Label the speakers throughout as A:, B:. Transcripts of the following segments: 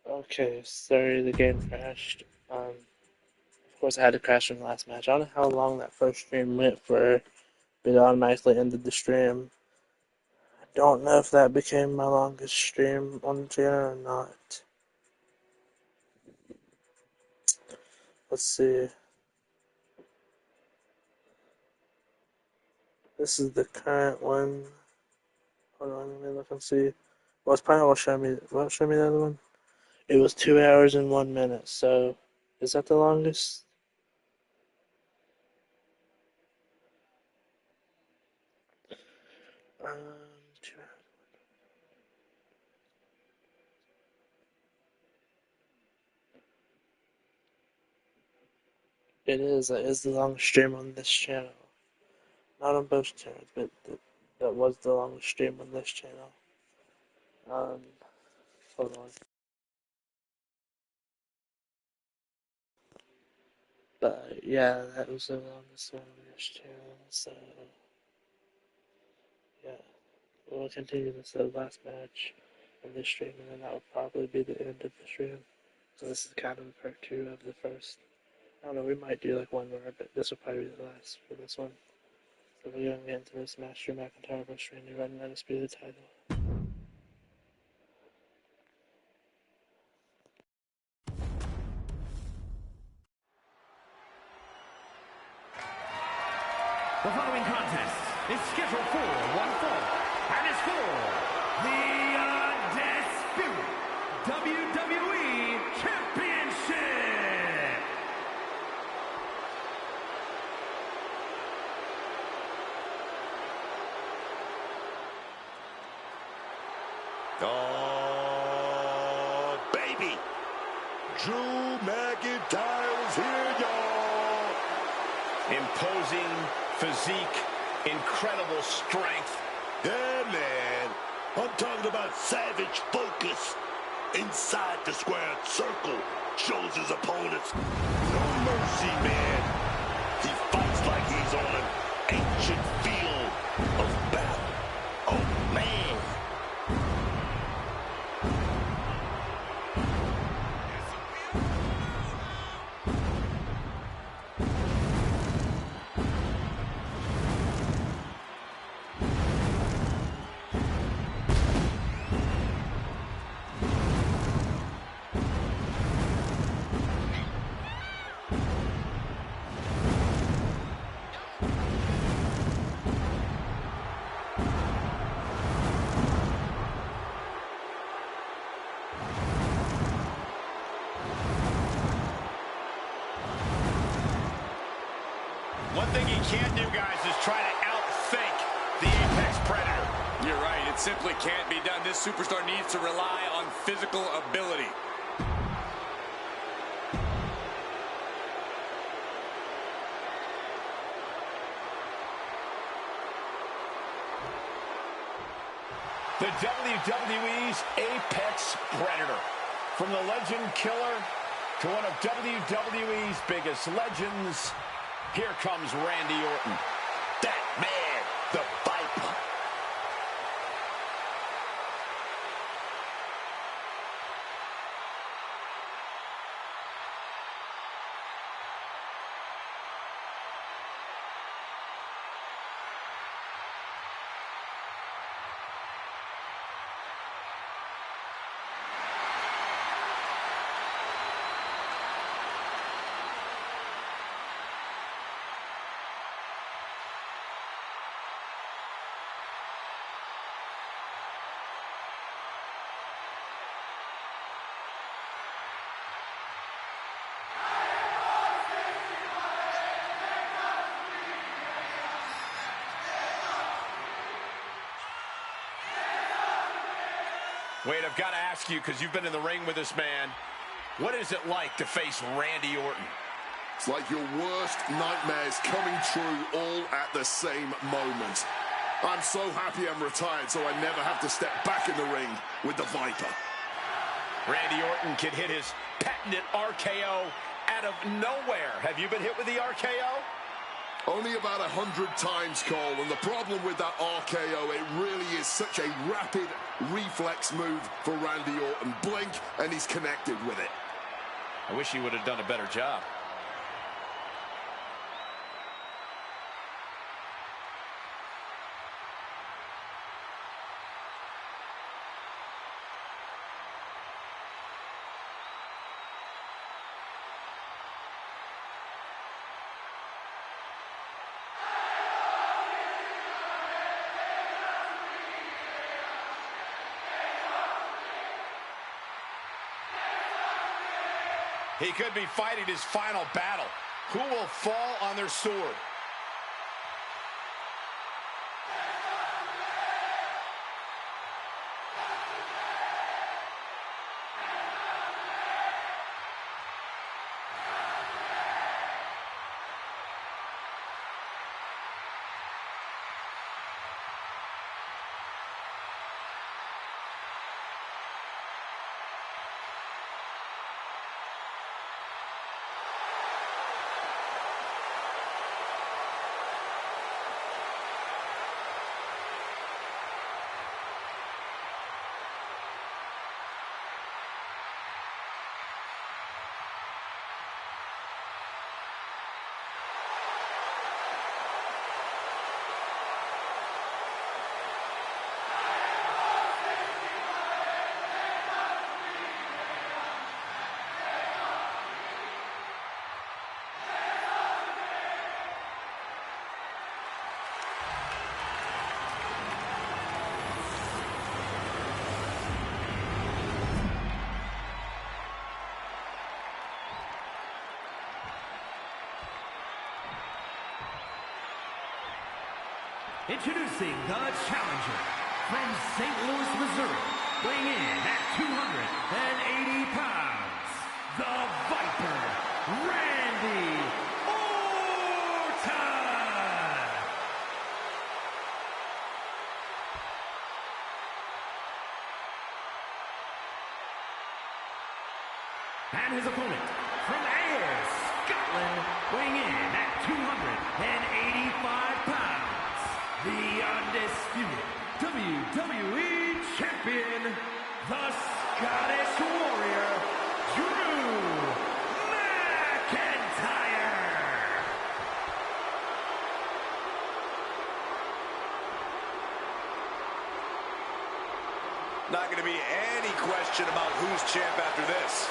A: Okay, sorry the game crashed. Of course I had to crash from the last match. I don't know how long that first stream went for, but it automatically ended the stream. I don't know if that became my longest stream on the channel or not. Let's see. This is the current one. Hold on, let me look and see. Well, it's probably will show me the other one? It was 2 hours and 1 minute, so is that the longest? Um, 2 hours. It is. That is the longest stream on this channel. Not on both channels, but that was the longest stream on this channel. Um, hold on. But yeah, that was the longest one on this channel. So yeah, we'll continue this last match on this stream, and then that will probably be the end of the stream. So this is kind of part two of the first. I don't know. We might do like one more, but this will probably be the last for this one. So we're gonna get into this match: Drew McIntyre versus Randy Orton, undisputed title.
B: The following contest is scheduled for one fall and is for the undisputed WWE Championship.
C: Oh, baby. Drew McIntyre is here, y'all.
D: Imposing physique, incredible strength.
C: Yeah, man. I'm talking about savage focus. Inside the square circle, shows his opponents no mercy, man. He fights like he's on an ancient field of battle. Oh, man.
D: One thing he can't do, guys, is try to outthink the Apex Predator.
E: You're right. It simply can't be done. This superstar needs to rely on physical ability.
D: The WWE's Apex Predator. From the legend killer to one of WWE's biggest legends, here comes Randy Orton.
C: That man, the Viper.
D: Wade, I've got to ask you, because you've been in the ring with this man, what is it like to face Randy Orton?
F: It's like your worst nightmares coming true all at the same moment. I'm so happy I'm retired so I never have to step back in the ring with the Viper.
D: Randy Orton can hit his patented RKO out of nowhere. Have you been hit with the RKO?
F: Only about 100 times, Cole, and the problem with that RKO, it really is such a rapid reflex move for Randy Orton. Blink, and he's connected with it.
D: I wish he would have done a better job. He could be fighting his final battle. Who will fall on their sword?
B: Introducing the challenger from St. Louis, Missouri, weighing in at 280 pounds, the Viper, Randy Orton! And his opponent from Ayr, Scotland, weighing in at 285 pounds. The undisputed WWE Champion, the Scottish Warrior, Drew McIntyre.
E: Not going to be any question about who's champ after this.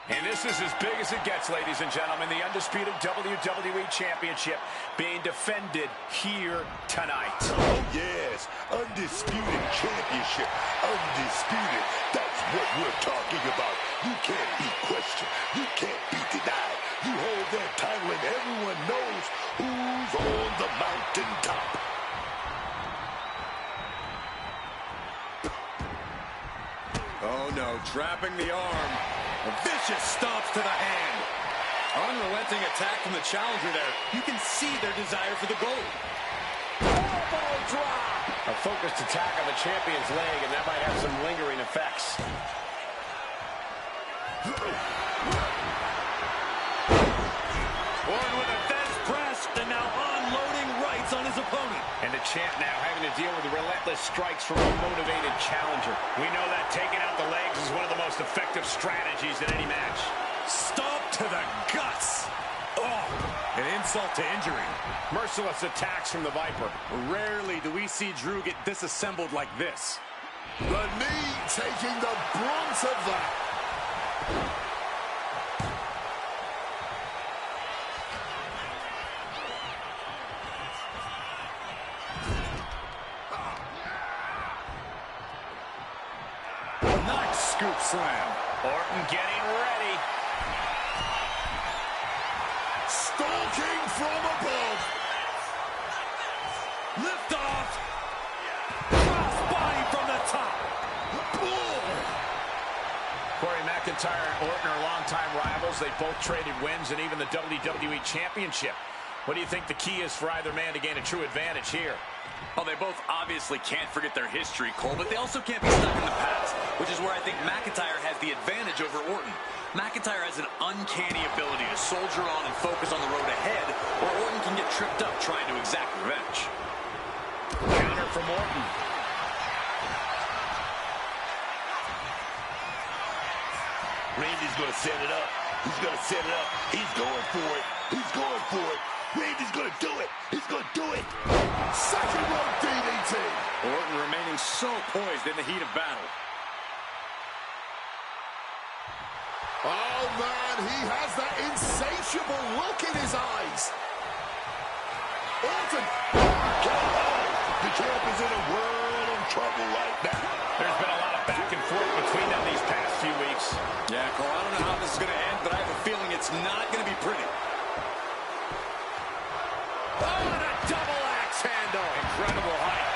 D: And this is as big as it gets, ladies and gentlemen. The undisputed WWE Championship being defended here tonight.
C: Oh, yes. Undisputed championship. Undisputed. That's what we're talking about. You can't be questioned. You can't be denied. You hold that title and everyone knows who's on the mountaintop.
E: Oh, no. Trapping the arm. A vicious stomps to the hand. Unrelenting attack from the challenger there. You can see their desire for the gold.
D: Elbow drop. A focused attack on the champion's leg, and that might have some lingering effects.
E: Orton with a fence press, and now unloading rights on his opponent.
D: And the champ now having to deal with the relentless strikes from a motivated challenger. We know that taking out the legs is one of the most effective strategies in any match.
E: Stomp to the guts. Oh, an insult to injury.
D: Merciless attacks from the Viper.
E: Rarely do we see Drew get disassembled like this.
F: The knee taking the brunt of that.
E: Nice scoop slam.
D: Orton getting ready.
F: Stalking from above.
E: Lift off. Cross body from the top.
D: Corey McIntyre and Orton are longtime rivals. They both traded wins and even the WWE Championship. What do you think the key is for either man to gain a true advantage here?
E: Well, they both obviously can't forget their history, Cole, but they also can't be stuck in the past, which is where I think McIntyre has the advantage over Orton. McIntyre has an uncanny ability to soldier on and focus on the road ahead, where Orton can get tripped up trying to exact revenge.
D: Counter from Orton.
C: Randy's going to set it up. He's going to set it up. He's going for it. He's going for it. Randy's going to do it. He's going to do it. Second rope DDT.
E: Orton remaining so poised in the heat of battle.
F: Oh, man, he has that insatiable look in his eyes. Orton.
C: The champ is in a world of trouble right now.
D: There's been a lot of back and forth between them these past few weeks.
E: Yeah, Cole, I don't know how this is going to end, but I have a feeling it's not going to be pretty.
D: Oh, and a double axe handle. Incredible height.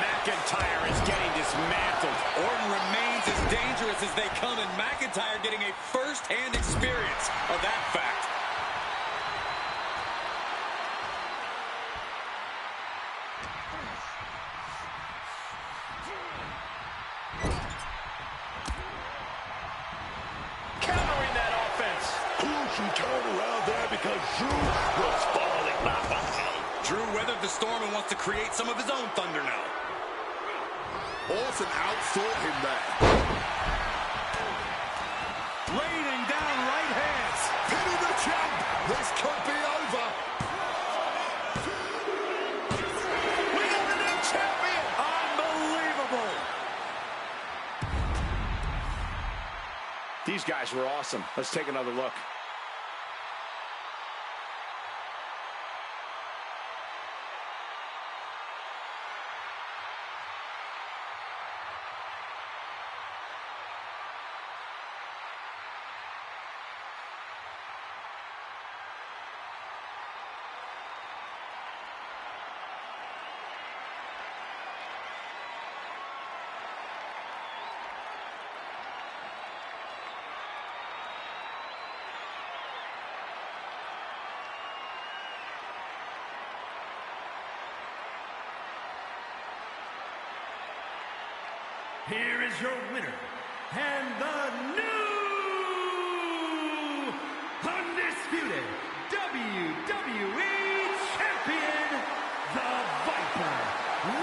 D: McIntyre is getting dismantled.
E: Orton remains as dangerous as they come, and McIntyre getting a first-hand experience of that fact.
D: Countering that offense.
C: Crucial turnaround there because Drew was falling behind.
E: Drew weathered the storm and wants to create some of his own thunder now.
F: Orton outthought him there.
B: Raining down right hands.
F: Pinning the champ. This could be over.
B: We got the new champion. Unbelievable.
D: These guys were awesome. Let's take another look.
B: Here is your winner, and the new undisputed WWE Champion, the Viper,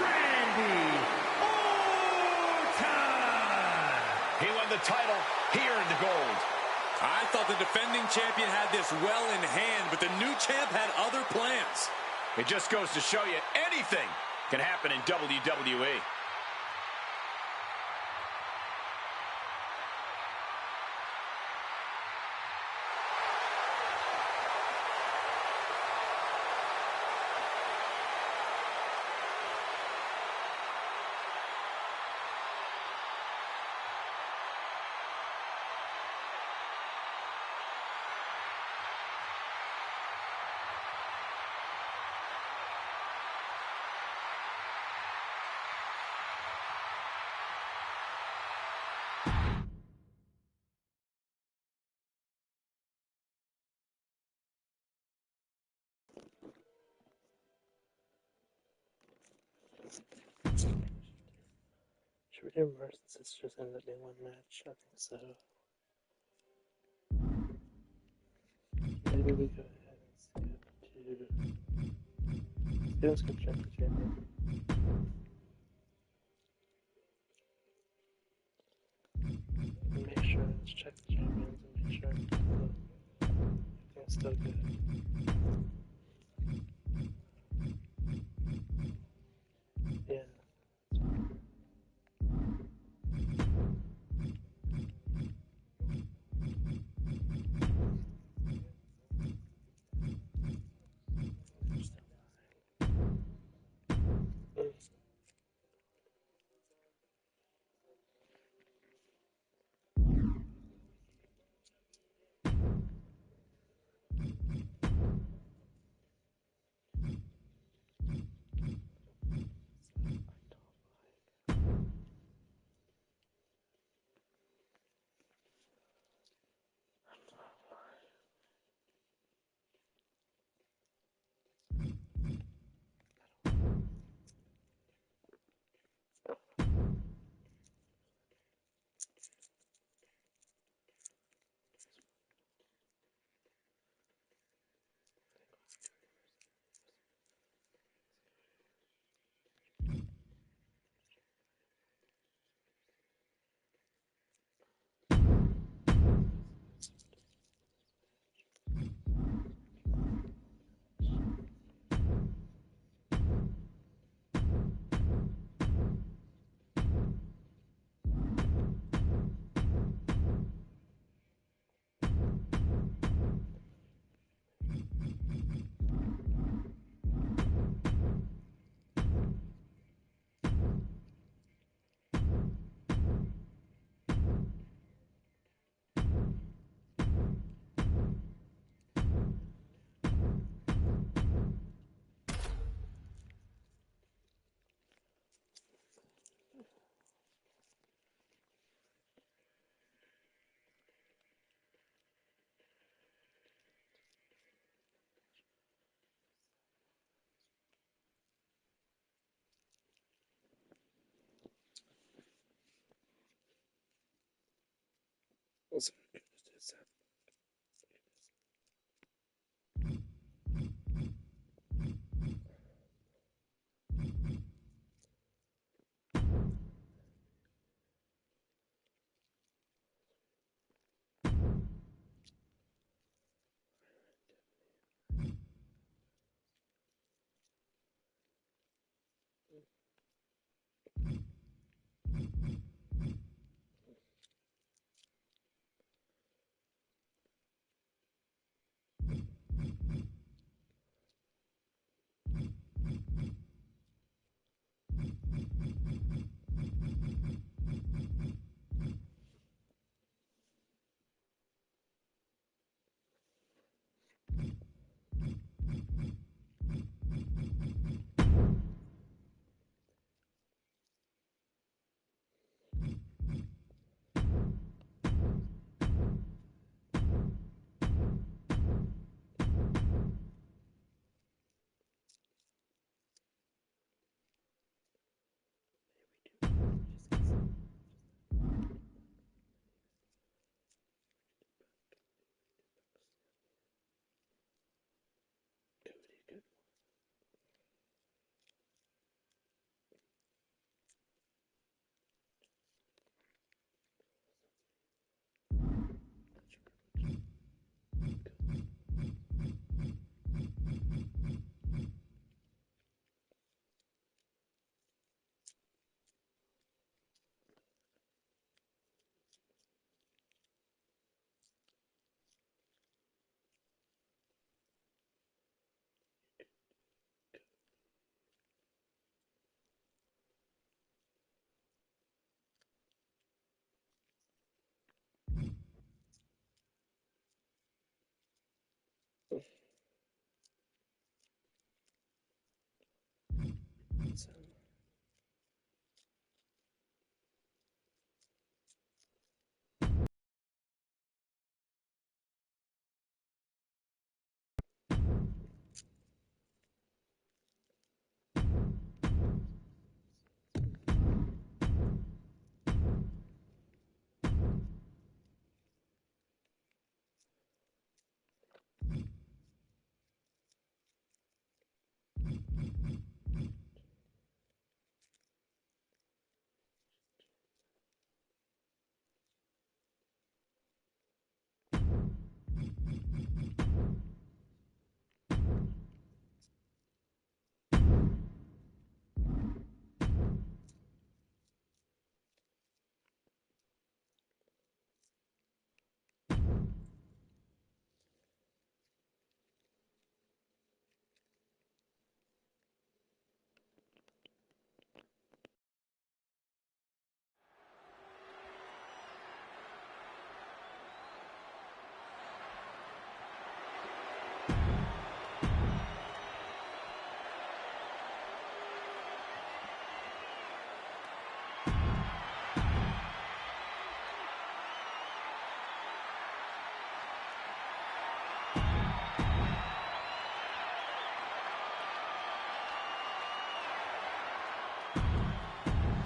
B: Randy Orton!
D: He won the title. He earned the gold.
E: I thought the defending champion had this well in hand, but the new champ had other plans.
D: It just goes to show you anything can happen in WWE.
A: Should we do more since it's just ended up being one match? I think so. Maybe we go ahead and skip check the champion. And make sure, let's check the champions and make sure everything's still good. Yeah. Let's do that. So,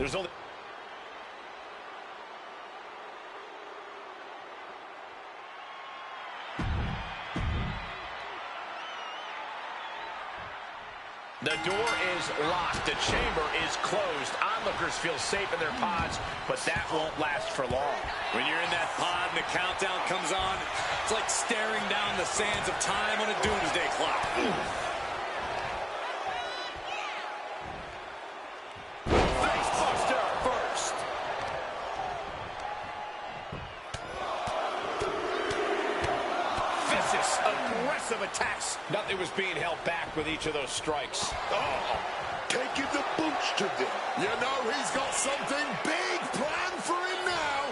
D: There's only... The door is locked. The chamber is closed. Onlookers feel safe in their pods, but that won't last for long.
E: When you're in that pod and the countdown comes on, it's like staring down the sands of time on a doomsday clock.
D: Facebuster first. Vicious, aggressive attacks. Nothing was being held back with each of those strikes.
C: Oh, taking the boots to them.
F: You know he's got something big planned for him now.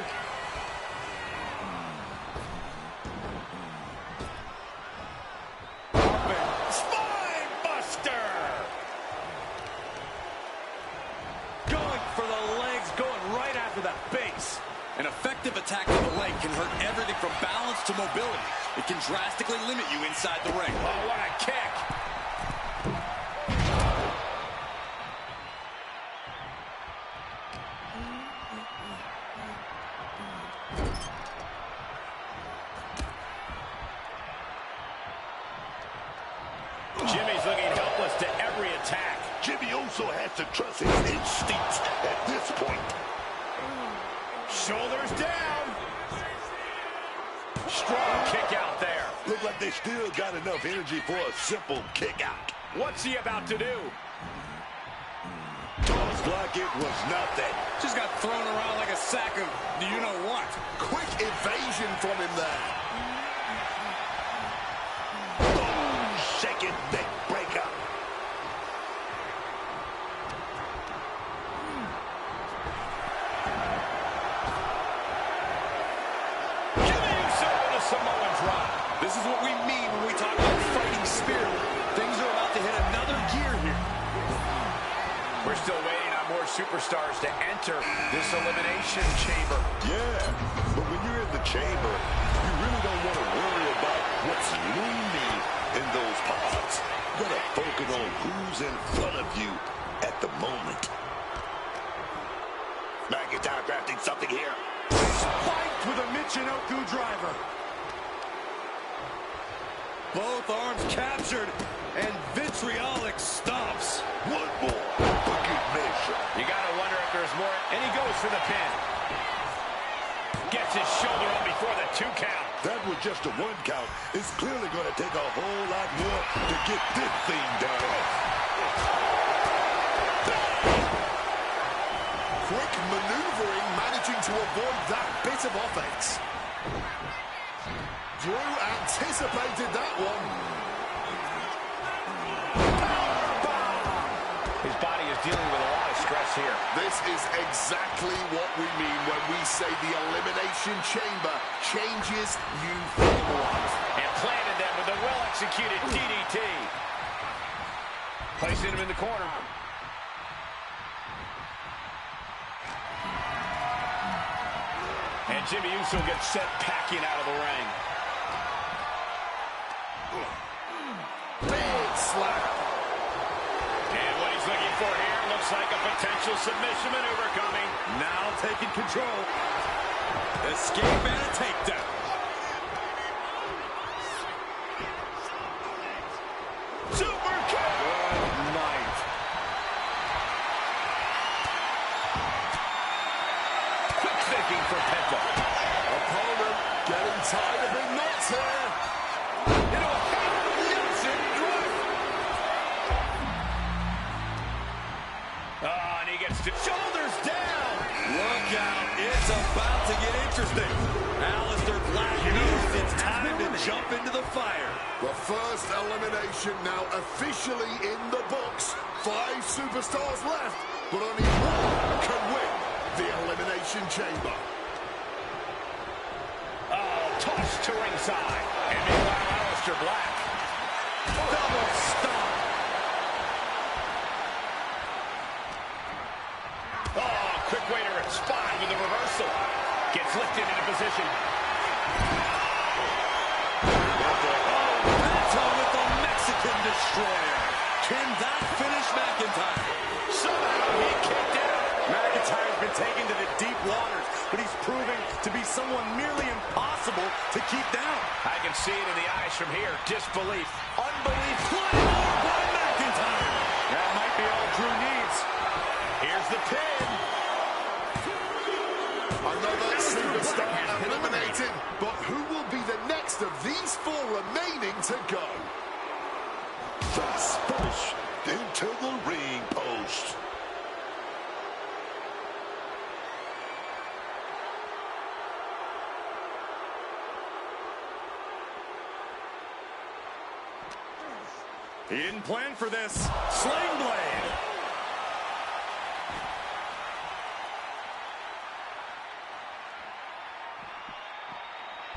D: Spine buster.
E: Going for the legs, going right after the base. An effective attack to the leg can hurt everything from balance to mobility. It can drastically limit you inside the ring.
D: Oh, what a kick.
C: Uso has to trust his instincts at this point.
D: Shoulders down. Strong kick out there.
C: Look like they still got enough energy for a simple kick out.
D: What's he about to do?
C: Tossed like it was nothing.
E: Just got thrown around like a sack of you-know-what.
F: Quick evasion from him there.
C: Boom, shaking neck breaker.
D: Samoan drop.
E: This is what we mean when we talk about fighting spirit. Things are about to hit another gear here.
D: We're still waiting on more superstars to enter this elimination chamber.
C: Yeah, but when you're in the chamber, you really don't want to worry about what's looming in those pods. You gotta focus on who's in front of you at the moment. McIntyre crafting something here.
D: Spiked with a Michinoku driver.
E: Both arms captured, and vitriolic stomps.
C: One more for good measure.
D: You gotta wonder if there's more, and he goes for the pin. Gets his shoulder up before the 2 count.
C: That was just a 1 count. It's clearly going to take a whole lot more to get this thing done.
F: Quick maneuvering, managing to avoid that bit of offense. Drew anticipated that one.
D: His body is dealing with a lot of stress here.
F: This is exactly what we mean when we say the Elimination Chamber changes you for life.
D: And planted them with a well-executed DDT. Placing him in the corner. And Jimmy Uso gets sent packing out of the ring.
F: Big slap.
D: And what he's looking for here looks like a potential submission maneuver coming.
E: Now taking control. Escape and a takedown.
D: Super kick.
E: Good night.
D: Quick thinking for Penta.
F: Opponent getting tired of being knocked here.
D: And he gets to shoulders down.
E: Look out. It's about to get interesting. Aleister Black knows it's time to jump into the fire.
F: The first elimination now officially in the books. 5 superstars left, but only one can win the Elimination Chamber.
D: Oh, tossed to ringside. And meanwhile, Aleister Black. Double stomp. Oh, quick way to respond with a reversal. Gets lifted into position.
E: Battle with the Mexican Destroyer. Can that finish McIntyre?
D: Somehow he kicked out.
E: McIntyre's been taken to the deep waters, but he's proving to be someone nearly impossible to keep down.
D: I can see it in the eyes from here. Disbelief. Unbelief.
E: Play more by McIntyre.
D: That might be all Drew needs. Here's the pin.
F: Another superstar eliminated, but who will be the next of these 4 remaining to go?
C: Face first into the ring post.
E: He didn't plan for this. Sling blade.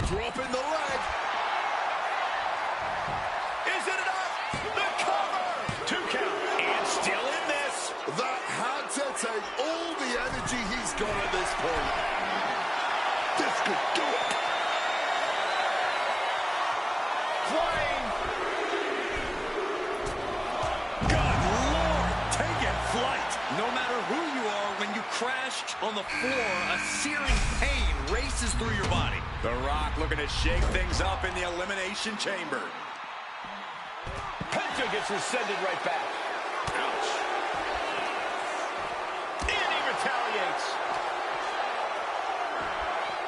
F: Dropping the leg.
D: Is it enough? The cover. 2 count. And still in this.
F: That had to take all the energy he's got at this point.
C: This could do it.
D: Flying.
E: Good Lord, taking flight. No matter who you are, when you crash on the floor, a searing pain races through your body. The Rock looking to shake things up in the Elimination Chamber.
D: Penta gets rescinded right back. Ouch. retaliates.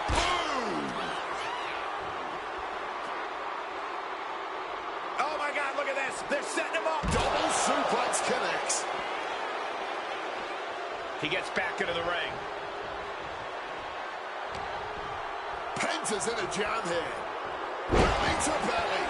F: Boom!
D: Oh, my God, look at this. They're setting him up.
F: Double suplex connects.
D: He gets back into the ring.
F: Penta's in a jam here. Belly to belly.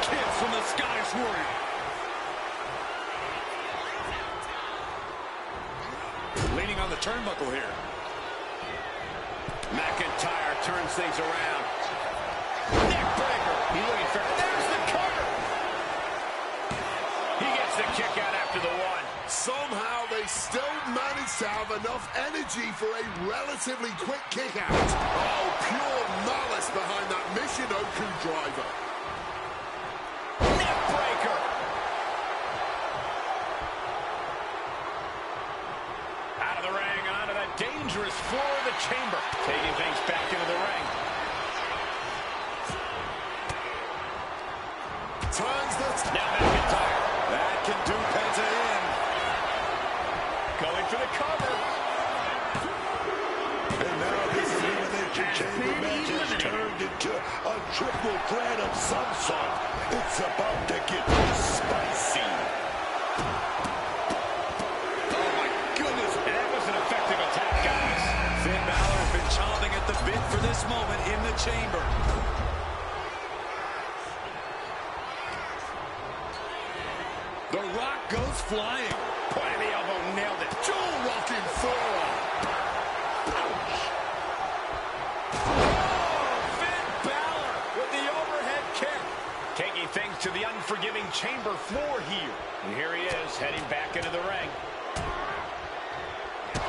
E: Kids from the Scottish Warrior. Leaning on the turnbuckle here.
D: McIntyre turns things around. Neck breaker. He's looking for. There's the cover. He gets the kick out after the one.
F: Somehow they still manage to have enough energy for a relatively quick kick out. Oh, pure malice behind that Michinoku driver.
D: Neck breaker. Out of the ring, onto that dangerous floor of the chamber. Taking things back into the ring.
F: Turns the...
D: Now McIntyre.
E: That can do Penta in.
D: Going for the cover.
C: And now this Elimination Chamber match has turned into a triple threat of some sort. It's about to get spicy.
E: Oh my goodness.
D: That was an effective attack, guys.
E: Finn Balor has been chomping at the bit for this moment in the chamber. The Rock goes flying.
D: Point of the elbow, nailed it.
F: Jaw rocking forearm.
D: Finn Balor with the overhead kick. Taking things to the unforgiving chamber floor here. And here he is, heading back into the ring.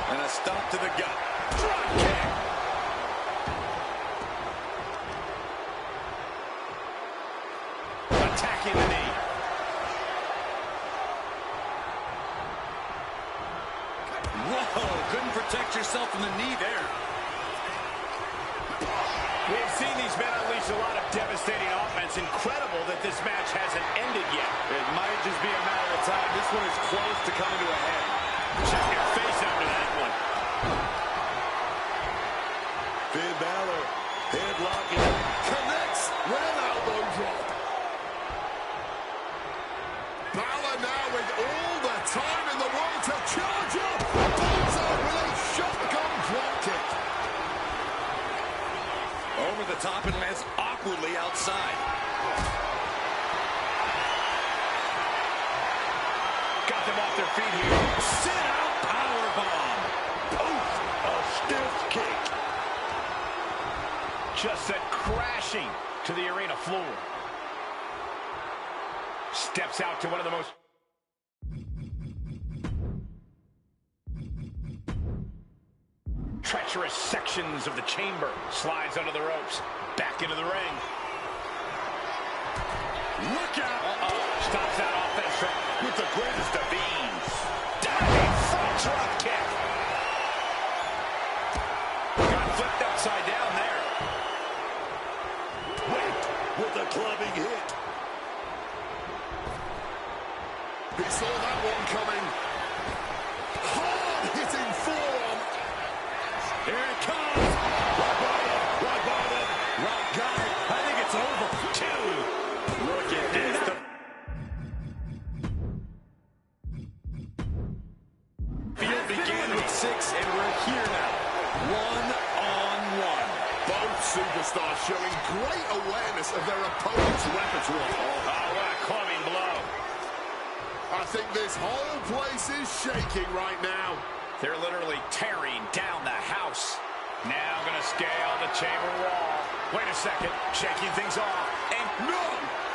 E: And a stop to the gut.
D: Drop kick. Attacking the knee.
E: Whoa, couldn't protect yourself from the knee there.
D: We've seen these men unleash a lot of devastating offense. Incredible that this match hasn't ended yet.
E: It might just be a matter of time. This one is close to coming to a head.
D: Check your face after that one.
C: Finn Balor headlocking.
F: Connects with an elbow drop. Balor now with all the time in the world to charge up. Bullseye with a shotgun drop kick.
E: Over the top and lands awkwardly outside.
D: Got them off their feet here.
E: Sit out powerbomb.
C: Oof, a stiff kick.
D: Just sent crashing to the arena floor. Steps out to one of the most... treacherous sections of the chamber. Slides under the ropes. Back into the ring.
E: Look out.
D: Stops that offense
C: With the greatest of ease.
D: diving front drop kick. Got flipped upside down there.
C: Wait with a clubbing hit.
F: He saw that one coming. Hard hitting forearm.
E: Here it comes.
C: Rock bottom.
E: Rock got it. I think it's over. Two. Look at this. The field began with 6, and we're here now. 1-on-1.
F: Both superstars showing great awareness of their opponent's repertoire.
D: Oh, what a clubbing blow.
F: I think this whole place is shaking right now.
D: They're literally tearing down the house. Now going to scale the chamber wall. Wait a second. Shaking things off. And
F: No,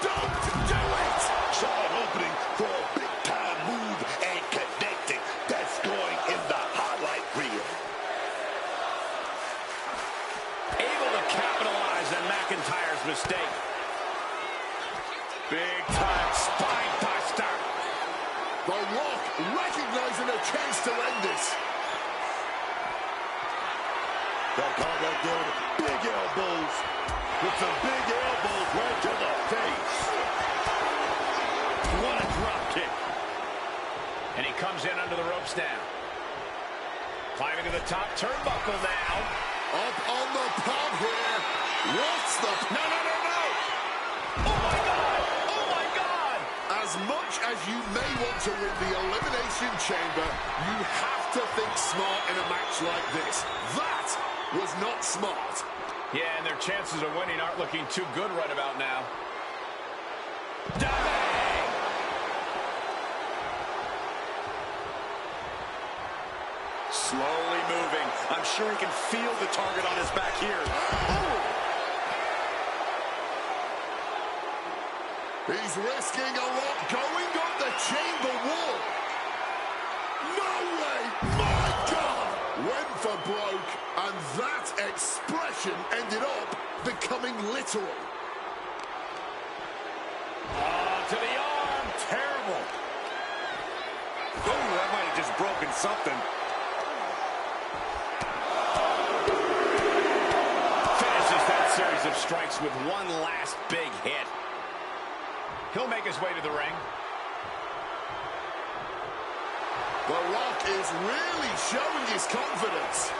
F: don't do it!
C: Saw an opening for a big-time move and connecting. That's going in the highlight reel.
D: able to capitalize on McIntyre's mistake. Big-time spine buster.
F: The Rock recognizing a chance to end this.
C: Got caught right there with big elbows. With some big elbows right to the face.
D: What a drop kick. And he comes in under the ropes now. Climbing to the top turnbuckle now.
F: Up on the pub here. What's the...
D: No, no, no, no. Oh, my God. Oh, my God.
F: As much as you may want to win the Elimination Chamber, you have to think smart in a match like this. That was not smart.
D: Yeah, and their chances of winning aren't looking too good right about now. Diving!
E: Slowly moving. I'm sure he can feel the target on his back here. Oh!
F: He's risking a lot going on the chamber wall. No way! My God! Went for broke, and that expression ended up becoming literal.
D: To the arm.
E: Terrible. Oh, that might have just broken something.
D: Finishes that series of strikes with one last big hit. He'll make his way to the ring.
F: The Rock is really showing his confidence.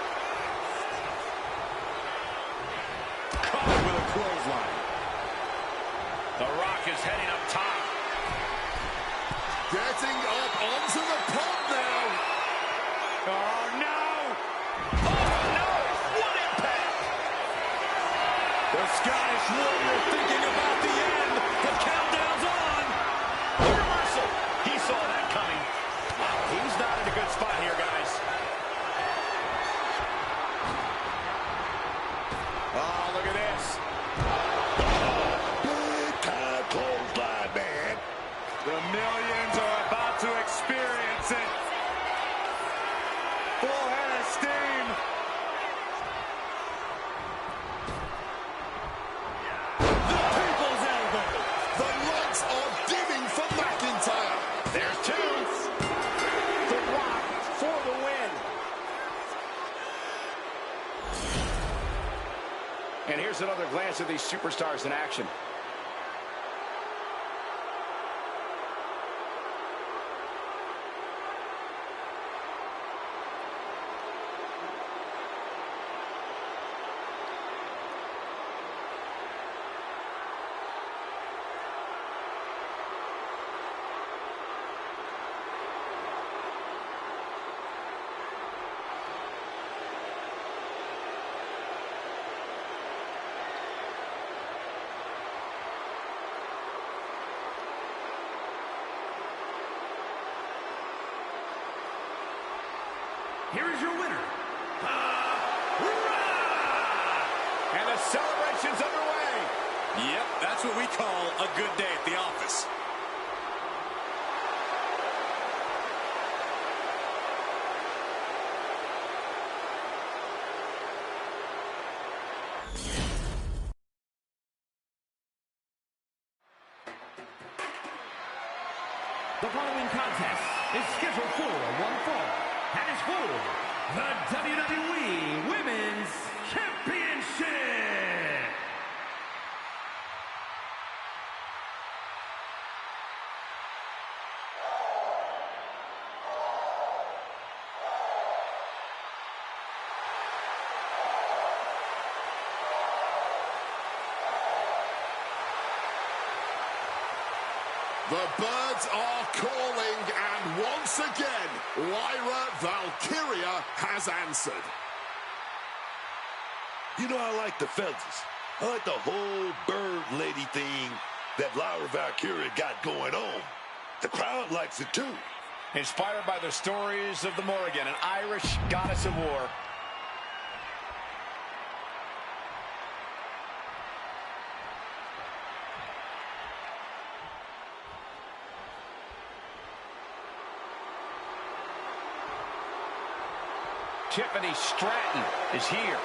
D: Caught with a clothesline. The Rock is heading up top.
F: Getting up onto the pump now.
D: Oh, no! Oh, no! What impact!
E: The Scottish Warrior thinking about the end. The countdown's on.
D: A reversal. He saw that coming. He's not in a good spot here, guys. Oh, look at this.
C: Big time clothesline, man.
E: The millions are about to experience it. Full head of steam.
C: The people's elbow.
F: The lights are dimming for McIntyre.
D: There's two. The Rock for the win. And here's another glance at these superstars in action.
B: Here is your winner.
D: And the celebration's underway.
E: Yep, that's what we call a good day at the office.
B: The following contest is scheduled for one fall and is for the WWE Women's Championship.
F: The birds are calling, and once again, Lyra Valkyria has answered.
C: You know, I like the feathers. I like the whole bird lady thing that Lyra Valkyria got going on. The crowd likes it too.
D: Inspired by the stories of the Morrigan, an Irish goddess of war. Tiffany Stratton is here.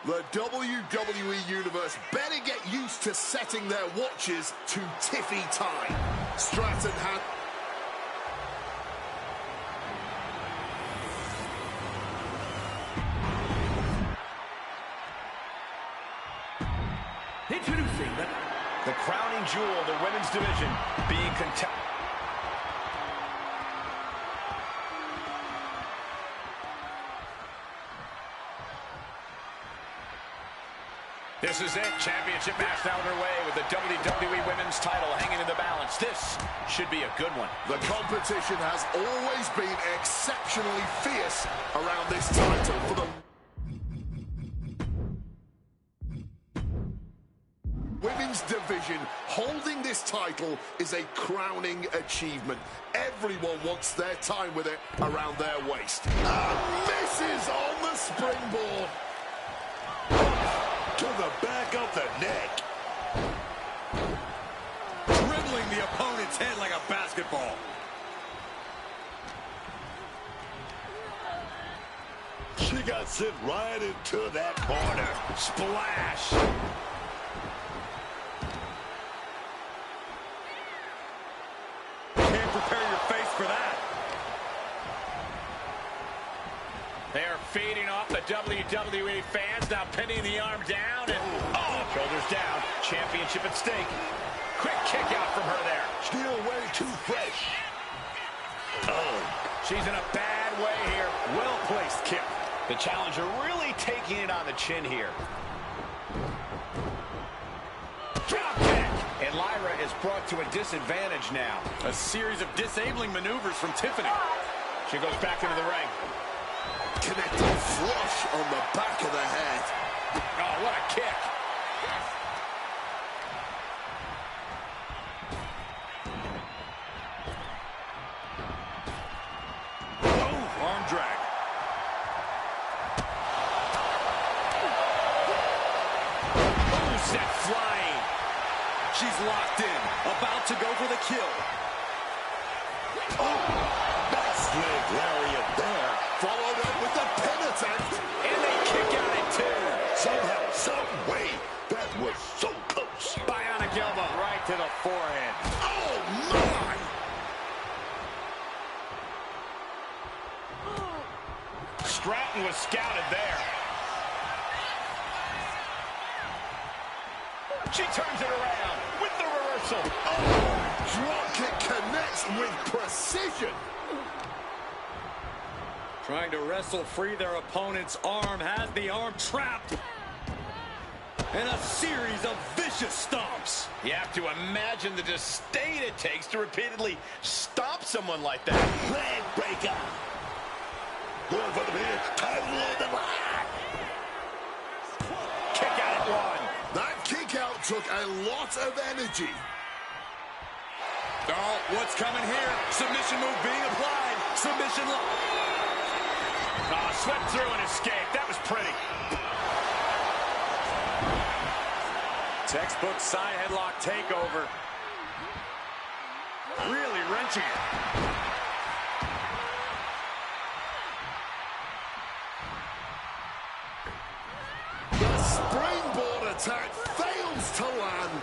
F: The WWE Universe better get used to setting their watches to tiffy time. Stratton had...
B: Introducing
D: the crowning jewel of the women's division being contested. This is it. Championship match now underway with the WWE Women's title hanging in the balance. This should be a good one.
F: The competition has always been exceptionally fierce around this title for the women's division. Holding this title is a crowning achievement. Everyone wants their time with it around their waist. And misses on the springboard.
C: To the back of the neck.
E: Dribbling the opponent's head like a basketball.
C: She got sent right into that corner.
D: Splash.
E: Can't prepare your face for that.
D: They are feeding off the WWE fans, now pinning the arm down, and shoulders down. Championship at stake. Quick kick out from her there.
C: Still way too fresh.
D: She's in a bad way here. Well-placed kick. The challenger really taking it on the chin here. Drop kick. And Lyra is brought to a disadvantage now.
E: A series of disabling maneuvers from Tiffany.
D: She goes back into the ring.
F: Connected flush on the back of the head.
D: Oh, what a kick.
E: Oh, arm drag.
D: Oh, set flying.
E: She's locked in, about to go for the kill.
C: Nice leg lariat there.
F: Followed up with the pin attempt.
D: And they kick out at two.
C: Somehow, some way, that was so close.
D: Bionic elbow right to the forehead.
F: Oh, my!
D: Stratton was scouted there. She turns it around with the reversal.
F: Oh, drop kick connects with precision.
E: Trying to wrestle free their opponent's arm, has the arm trapped. And a series of vicious stomps.
D: You have to imagine the disdain it takes to repeatedly stomp someone like that.
C: Leg breaker. Going for the pin. Title on the line.
D: Kick out at one.
F: That kick out took a lot of energy.
E: Oh, what's coming here? Submission move being applied. Submission lock.
D: Swept through and escaped. That was pretty.
E: Textbook side headlock takeover. Really wrenching it.
F: The springboard attack fails to land.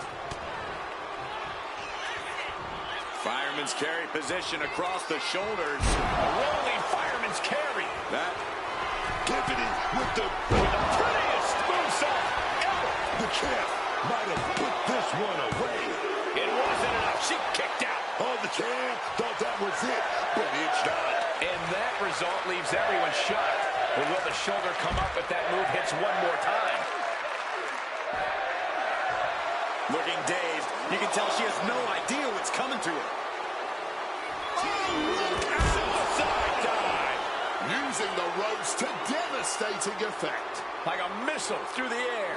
E: Fireman's carry position across the shoulders.
D: A rolling fireman's carry.
E: That
C: Tiffany with the
D: Prettiest movesault ever.
C: The champ might have put this one away.
D: It wasn't enough. She kicked out.
C: Oh, the champ thought that was it, but it's not.
D: And that result leaves everyone shocked. But will the shoulder come up if that move hits one more time?
E: looking dazed. You can tell she has no idea what's coming to her.
D: Suicide dive.
F: Using the ropes to devastating effect.
D: Like a missile through the air.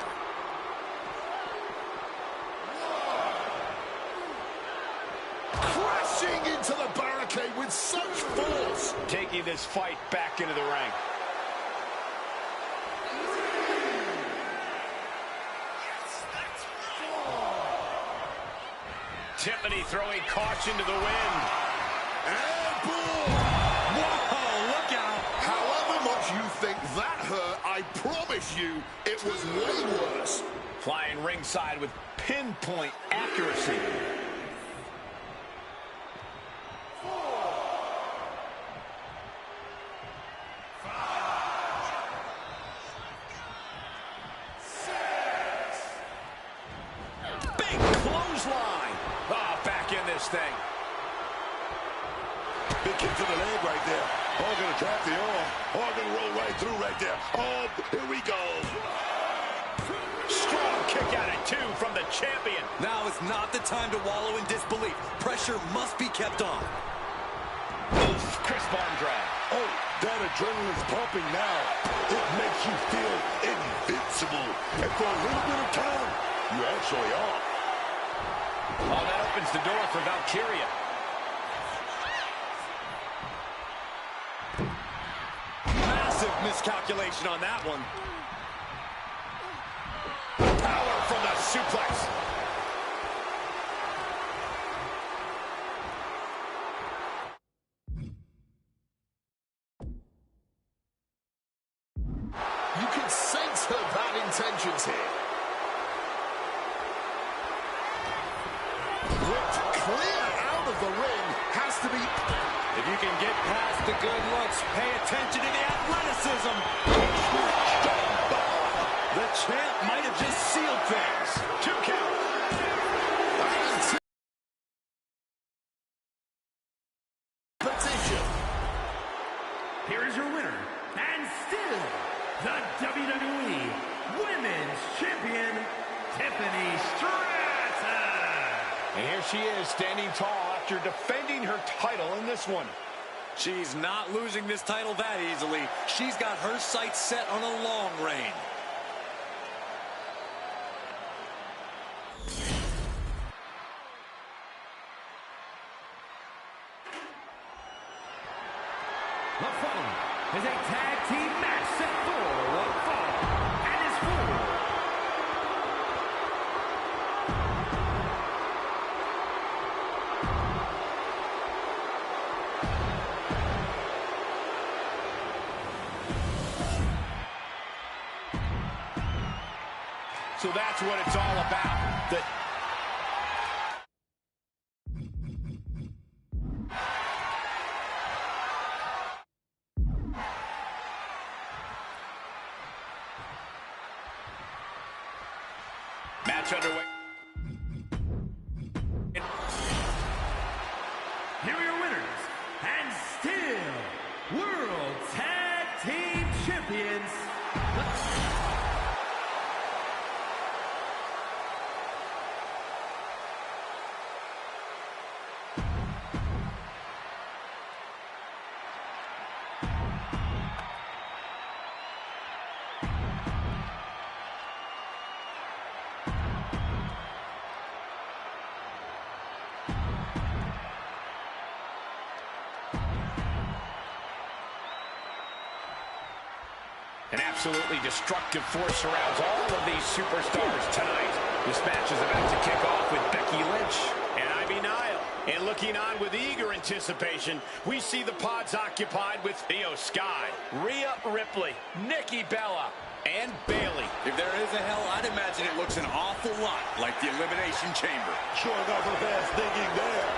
F: Crashing into the barricade with such force.
D: Taking this fight back into the ring. Tiffany throwing caution to the wind.
F: And boom!
E: Whoa, look out.
F: However much you think that hurt, I I promise you, it was way worse.
D: Flying ringside with pinpoint accuracy. Big clothesline. Oh, back in this thing.
C: Big kick to the leg right there. Oh, gonna drop the arm. Oh, gonna roll right through right there. Oh, here we go.
D: Strong kick out at 2 from the champion.
E: Now is not the time to wallow in disbelief. Pressure must be kept on.
D: Oof, crisp arm drag.
C: Oh, that adrenaline's pumping now. It makes you feel invincible. And for a little bit of time, you actually are.
D: Oh, that opens the door for Valkyria.
E: Massive miscalculation on that one.
D: Power from the suplex.
F: You can sense her bad intentions here. Whipped clear out of the ring. Has to be...
E: If you can get past the good looks, pay attention to the athleticism. The champ might have just sealed things.
D: 2 count.
F: Petition.
B: Here is your winner, and still the WWE Women's Champion, Tiffany Stratton.
D: And here she is, standing tall after defending her title in this one.
E: She's not losing this title that easily. She's got her sights set on a long reign.
B: The following is a tag team match set for one fall and is for
D: So that's what it's all about. The match underway.
B: Here are your winners, and still World Tag Team Champions.
D: An absolutely destructive force surrounds all of these superstars tonight. This match is about to kick off with Becky Lynch and Ivy Nile. And looking on with eager anticipation, we see the pods occupied with Io Sky, Rhea Ripley, Nikki Bella, and Bayley.
E: If there is a hell, I'd imagine it looks an awful lot like the Elimination Chamber.
C: Sure enough, her fast thinking there.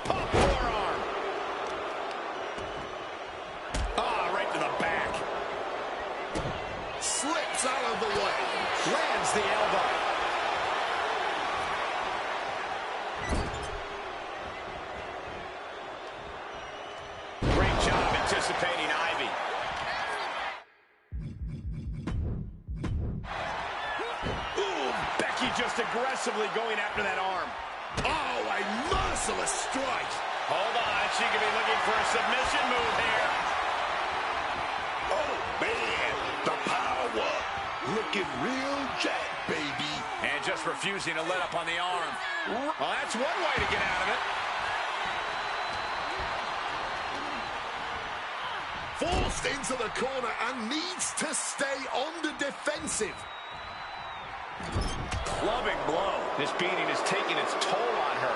D: Pop forearm. Ah, right to the back.
F: Slips out of the way.
D: Lands the elbow. Great job anticipating Ivy. Ooh, Becky just aggressively going after that arm.
F: Oh, a merciless strike.
D: Hold on, she could be looking for a submission move here.
C: Oh, man, the power. Looking real jack, baby.
D: And just refusing to let up on the arm. Well, that's one way to get out of it.
F: Forced into the corner and needs to stay on the defensive.
D: Clubbing blow. This beating is taking its toll on her.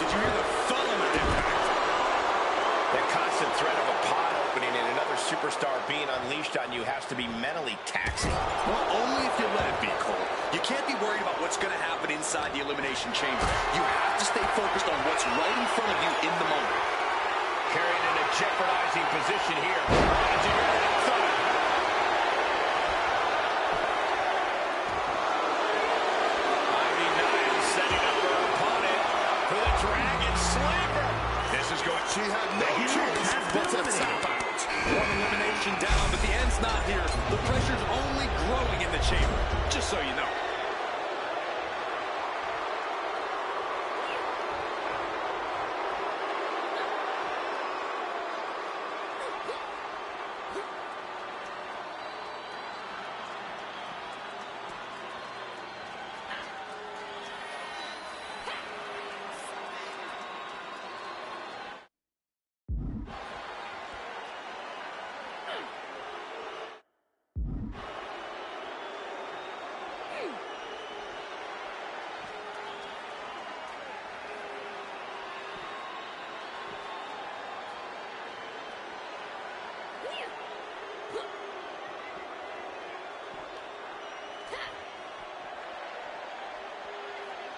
E: Did you hear the thumb of impact?
D: The constant threat of a pod opening and another superstar being unleashed on you has to be mentally taxing.
E: Well, only if you let it be, Cole. You can't be worried about what's going to happen inside the Elimination Chamber. You have to stay focused on what's right in front of you in the moment.
D: Carried in a jeopardizing position here. Did you hear that thumb? Setting up her opponent for the Dragon Sleeper. This is going.
F: She had no choice but to tap out.
E: One elimination down, but the end's not here. The pressure's only growing in the chamber, just so you know.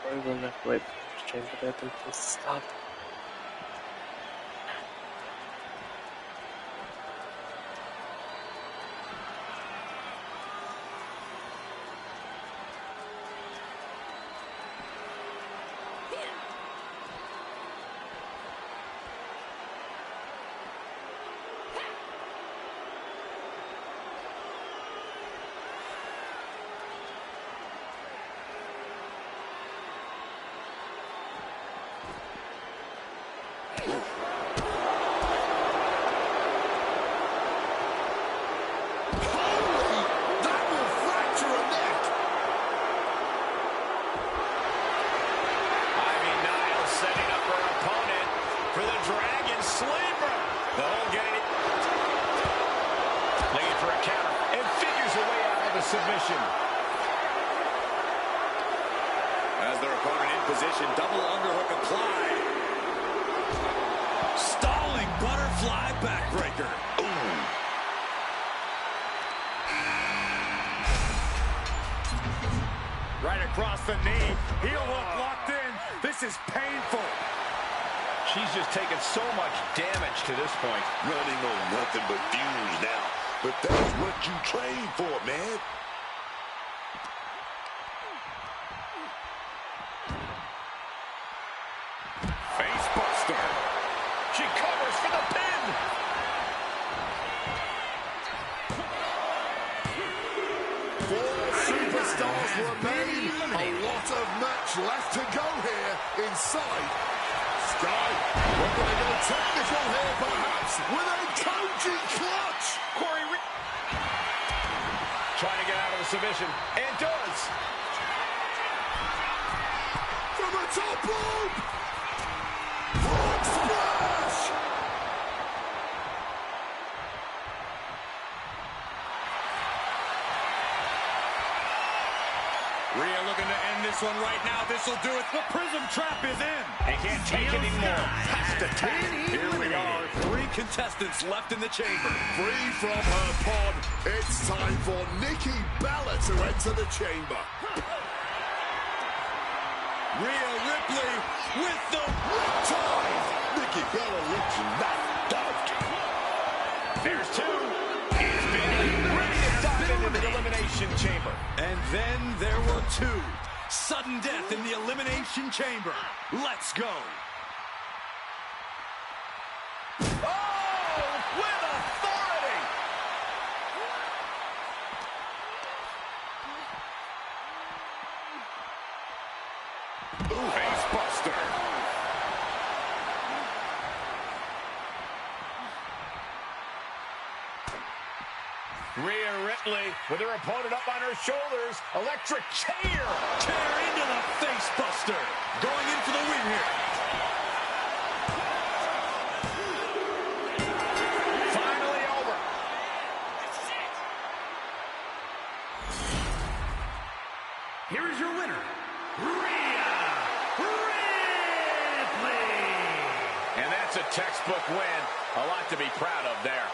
A: Probably wouldn't have to wait for the chamber anthem to stop.
D: Submission.
E: As their opponent in position, double underhook applied. Stalling butterfly backbreaker. Ooh.
D: Right across the knee. Heel hook locked in. This is painful. She's just taken so much damage to this point.
C: Running on nothing but fumes now. But that's what you train for, man.
D: Face buster. She covers for the pin.
F: Four superstars remain. A lot of match left to go here inside. Sky, we're going to go technical here perhaps with a Koji clutch.
D: Corey trying to get out of the submission, and does.
F: From the top rope. Frog splash.
B: Rhea looking to end this one right now. This will do it. The Prism Trap is in.
D: He can't take it anymore. Has to tap.
E: Here we are, 3 contestants left in the chamber.
F: Free from her pod, it's time for Nikki Bella to enter the chamber.
E: Rhea Ripley with the
F: Time. Nikki Bella looks knocked out.
D: There's 2. He's been ready to dive into the elimination chamber.
E: And then there were 2. Sudden death in the Elimination Chamber. Let's go.
D: Oh, with authority. Face buster. Rhea Ripley with her opponent up on her shoulders. Electric chair.
E: Chair into the face buster. Going in for the win here.
D: Finally over.
B: Here is your winner, Rhea Ripley.
D: textbook win. A lot to be proud of there.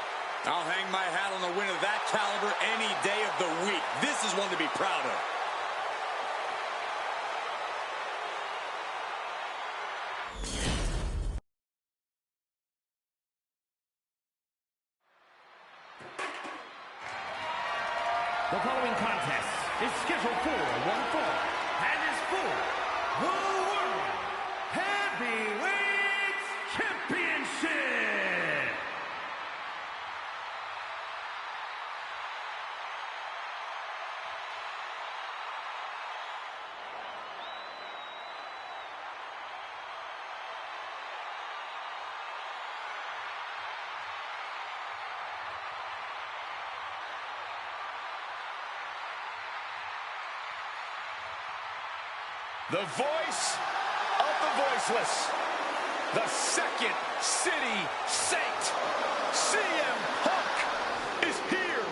E: I'll hang my hat on a win of that caliber any day of the week. This is one to be proud of.
B: The following contest is scheduled for one fall and is for the World Heavyweight Championship.
D: The voice of the voiceless, the second city saint, CM Punk is here.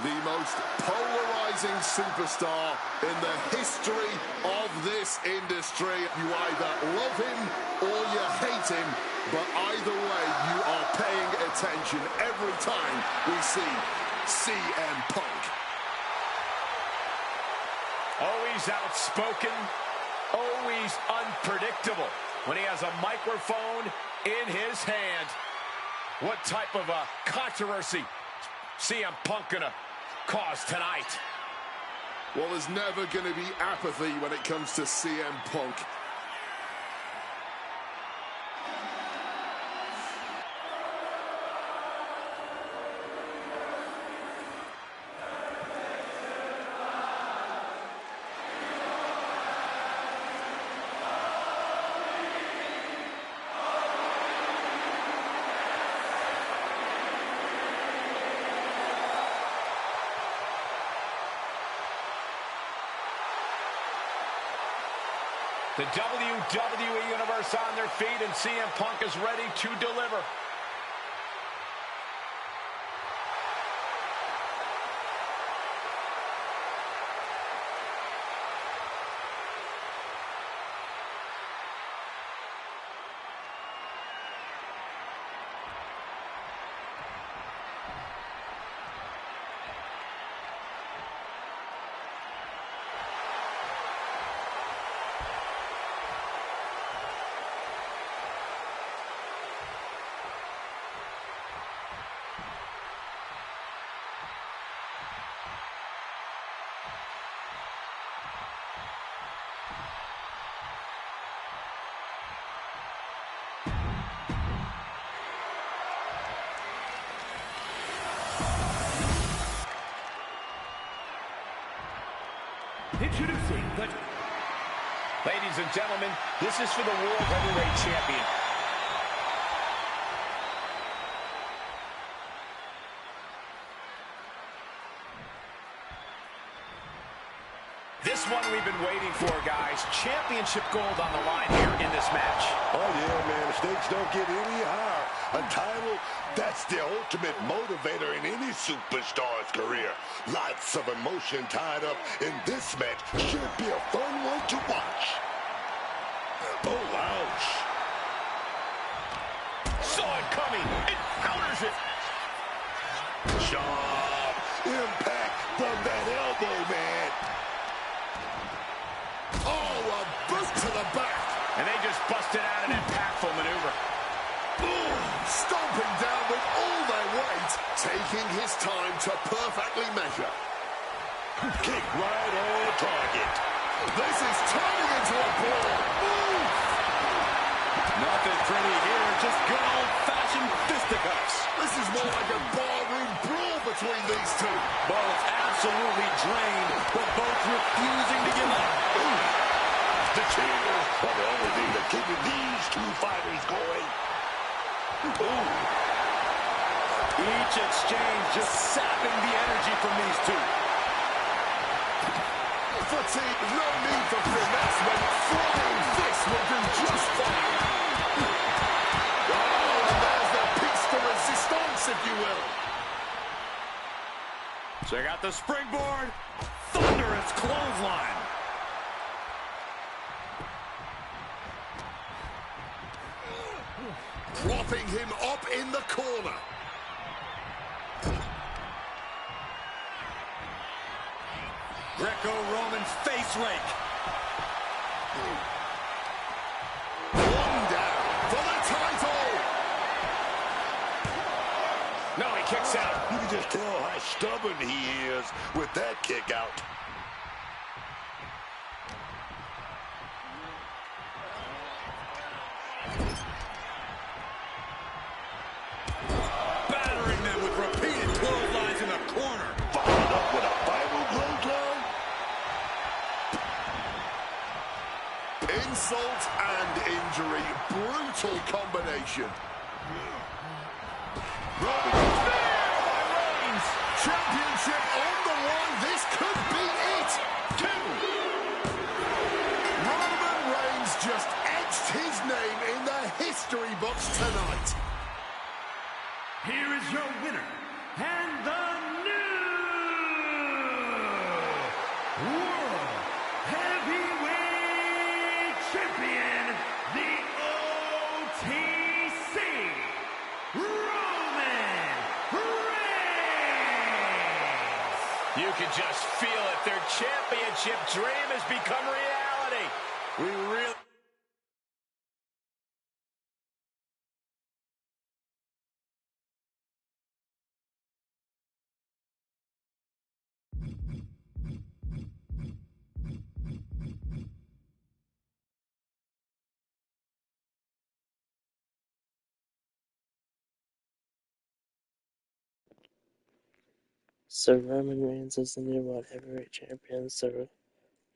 F: The most polarizing superstar in the history of this industry. You either love him or you hate him, but either way, you are paying attention every time we see CM Punk.
D: Always outspoken, always unpredictable when he has a microphone in his hand. What type of a controversy CM Punk gonna cause tonight?
F: Well, there's never going to be apathy when it comes to CM Punk.
D: The WWE Universe on their feet, and CM Punk is ready to deliver.
B: Introducing the...
D: Ladies and gentlemen, this is for the World Heavyweight Champion. This one we've been waiting for, guys. Championship gold on the line here in this match.
C: Oh, yeah, man. The stakes don't get any higher. A title, that's the ultimate motivator in any superstar's career. Lots of emotion tied up in this match. Should be a fun one to watch. Oh, ouch.
D: Saw it coming. It counters it.
C: Sharp impact from that elbow, man. Oh, a boot to the back.
D: And they just busted out an impactful maneuver.
F: Ooh, stomping down with all their weight, taking his time to perfectly measure.
C: Kick right on target.
F: This is turning into a brawl.
E: Nothing pretty here, just good old-fashioned fisticuffs.
F: This is more like a barroom brawl between these two.
E: Both absolutely drained, but both refusing to give up.
C: The cheers are the only thing that keeping these two fighters going. Ooh.
E: Each exchange just sapping the energy from these two.
F: Fatigue, no need for finesse when flying fists will do just fine. Oh, and there's the piece de resistance, if you will.
E: Check out the springboard. Thunderous clothesline.
F: Propping him up in the corner.
E: Greco-Roman face rake.
F: One down for the title.
D: No, he kicks out.
C: You can just tell how stubborn he is with that kick out.
E: Battering them with repeated clotheslines in the corner.
C: Followed up with a final clothesline.
F: Insult and injury. Brutal combination. Reigns. Championship on the line. This could be it.
C: 2.
F: Roman Reigns just etched his name in the history books tonight.
B: Here is your winner, and the new World Heavyweight Champion, the OTC, Roman Reigns.
D: You can just feel it. Their championship dream has become reality. We really...
A: So Roman Reigns is the new World Heavyweight Champion, so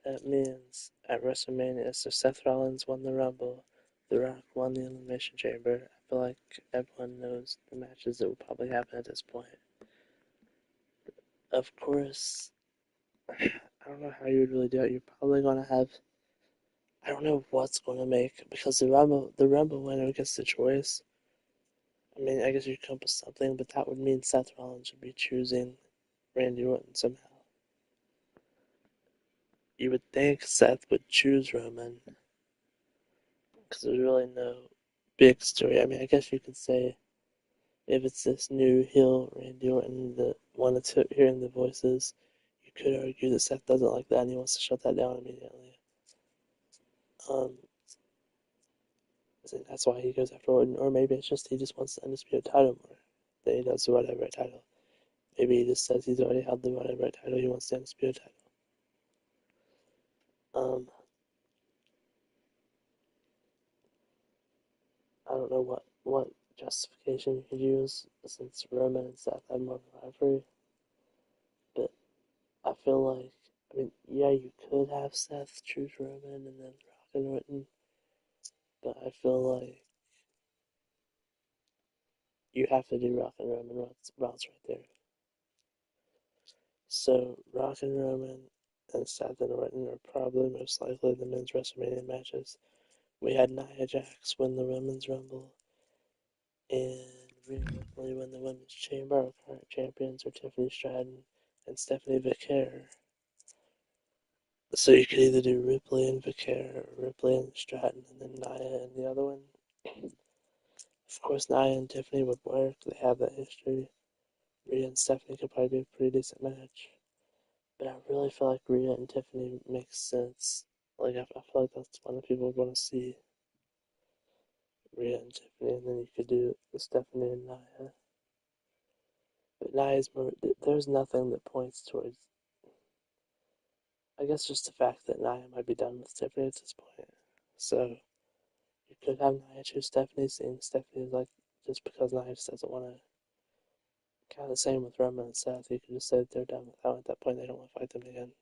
A: that means at WrestleMania, so Seth Rollins won the Rumble, The Rock won the Elimination Chamber. I feel like everyone knows the matches that will probably happen at this point. Of course, I don't know how you would really do it. You're probably going to have, I don't know what's going to make, because the Rumble winner gets the choice. I mean, I guess you could come up with something, but that would mean Seth Rollins would be choosing Randy Orton somehow. You would think Seth would choose Roman, because there's really no big story. I mean, I guess you could say if it's this new heel Randy Orton, the one that's hearing the voices, you could argue that Seth doesn't like that and he wants to shut that down immediately. So that's why he goes after Orton, or maybe it's just he just wants the undisputed title more than he does the World Heavyweight title. Maybe he just says he's already held the World Heavyweight title, he wants the undisputed title. I don't know what justification you could use since Roman and Seth had more of a rivalry, but I feel like, I mean, yeah, you could have Seth choose Roman and then Rock and Orton, but I feel like you have to do Rock and Roman routes right there. So Rock and Roman and Seth and Orton are probably most likely the men's WrestleMania matches. We had Nia Jax win the Women's Rumble, and Rhea Ripley win the Women's Chamber. Our current champions are Tiffany Stratton and Stephanie Vicaire. So you could either do Ripley and Vicaire, or Ripley and Stratton, and then Nia and the other one. Of course, Nia and Tiffany would work. They have that history. Rhea and Stephanie could probably be a pretty decent match. But I really feel like Rhea and Tiffany makes sense. Like, I feel like that's one that people would want to see. Rhea and Tiffany, and then you could do Stephanie and Nia. But Nia's more, there's nothing that points towards, I guess, just the fact that Nia might be done with Tiffany at this point. So, you could have Nia choose Stephanie, seeing Stephanie is like, just because Nia just doesn't want to. Kind of the same with Roman and Seth. You could just say that they're done with that at that point. They don't want to fight them again.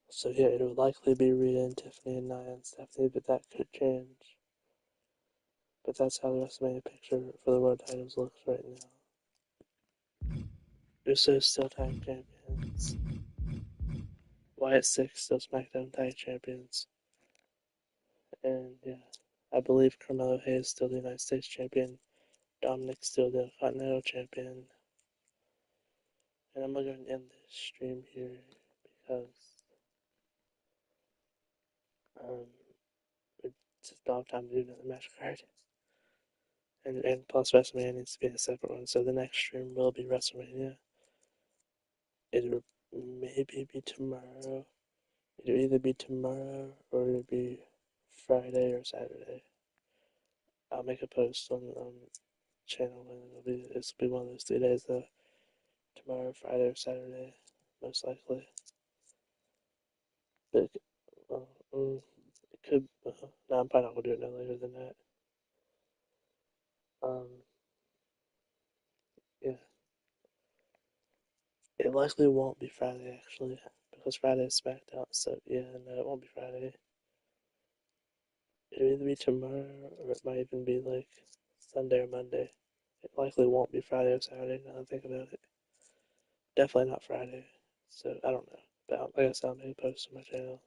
A: So yeah, it would likely be Rhea and Tiffany and Nia and Stephanie, but that could change. But that's how the WrestleMania picture for the world titles looks right now. Usos still tag champions. Wyatt Six still SmackDown tag champions. And yeah, I believe Carmelo Hayes still the United States champion. Dominic still the Continental champion. And I'm going to end this stream here because it's just don't have time to do another match card. And plus WrestleMania needs to be a separate one, so the next stream will be WrestleMania. It'll maybe be tomorrow. It'll either be tomorrow or it'll be Friday or Saturday. I'll make a post on channel when it'll be one of those 3 days though. Tomorrow, Friday or Saturday, most likely. But it could. No, I'm probably not gonna do it no later than that. Um, yeah, it likely won't be Friday actually, because Friday is SmackDown. So yeah, no, it won't be Friday. It'll either be tomorrow or it might even be like Sunday or Monday. It likely won't be Friday or Saturday now that I think about it. Definitely not Friday. So I don't know. But like I said, I'll make a post on my channel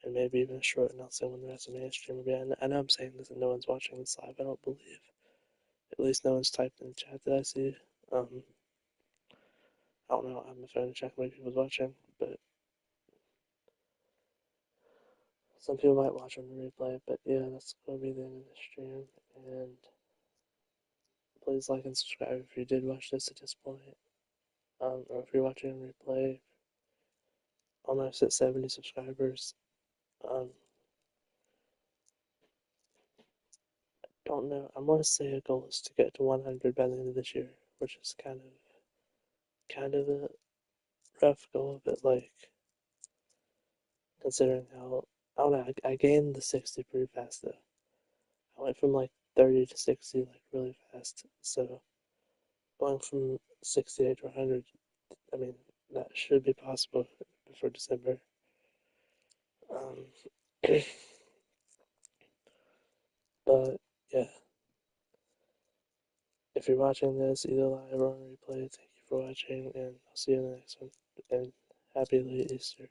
A: and maybe even a short announcement when the WrestleMania stream will be. I know I'm saying this and no one's watching this live. I don't believe. At least no one's typed in the chat that I see. I don't know. I'm trying to check how many people's watching, but some people might watch on the replay. But yeah, that's gonna be the end of the stream. And please like and subscribe if you did watch this at this point. Or if you're watching on replay. Almost at 70 subscribers. Um, don't know. I'm gonna say a goal is to get to 100 by the end of this year, which is kind of a rough goal, but like considering how I don't know, I gained the 60 pretty fast though. I went from like 30 to 60 like really fast. So going from 68 to 100, I mean that should be possible before December. Um, but yeah, if you're watching this either live or on replay, thank you for watching, and I'll see you in the next one. And happy late Easter.